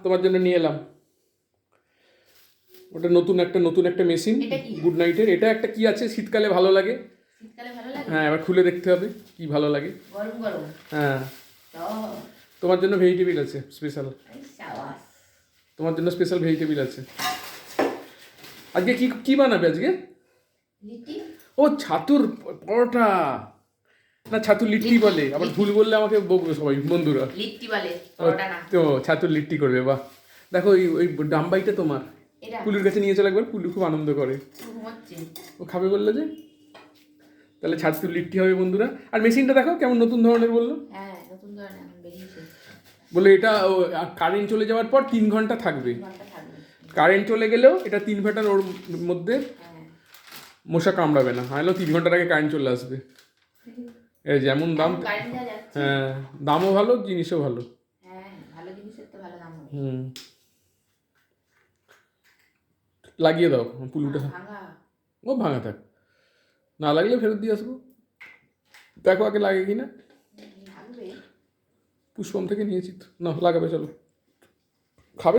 তোমার জন্য নিয়ে এলাম। ওটা নতুন একটা মেশিন গুড নাইটের। এটা একটা কি আছে, শীতকালে ভালো লাগে। হ্যাঁ, এবার খুলে দেখতে হবে কি ভালো লাগে। হ্যাঁ, তোমার জন্য ভেজিটেবিল আছে স্পেশাল। তোমার জন্য স্পেশাল ভেজিটেবিল আছে। আজকে কি কি বানাবে আজকে? ও ছাতুর পরোটা না, ছাতুর লিট্টি বলে। আবার ভুল বললে আমাকে বকবে সবাই বন্ধুরা। লিট্টি বলে, পরোটা না। তো ছাতুর লিট্টি করবে, বাহ। দেখো ওই ডাম্বাইটা তোমার পুলুর কাছে নিয়ে চলে একবার, পুলু খুব আনন্দ করে। ও খাবে বললো যে, তাহলে ছাতুর লিট্টি হবে বন্ধুরা। আর মেশিনটা দেখো কেমন নতুন ধরনের বললো। হ্যাঁ, নতুন ধরনের এখন বেরিয়েছে। বলে এটা কারেন্ট চলে যাওয়ার পর 3 ঘন্টা থাকবে। কারেন্ট চলে গেলেও এটা 3 ঘন্টার ওর মধ্যে মশা কামড়াবে না। হ্যাঁ, 3 ঘন্টার আগে কারেন্ট চলে আসবে। এই যেমন দাম, হ্যাঁ দামও ভালো, জিনিসও ভালো। হ্যাঁ, ভালো জিনিসের তো ভালো দাম হবে। লাগিয়ে দাও পুলুটা। ও ভাঙা থাক, না লাগলে ফেরত দিয়ে আসবো। দেখো আগে লাগে কিনা। পুষ্পম থেকে নিয়েছি তো, না লাগাবে চলো।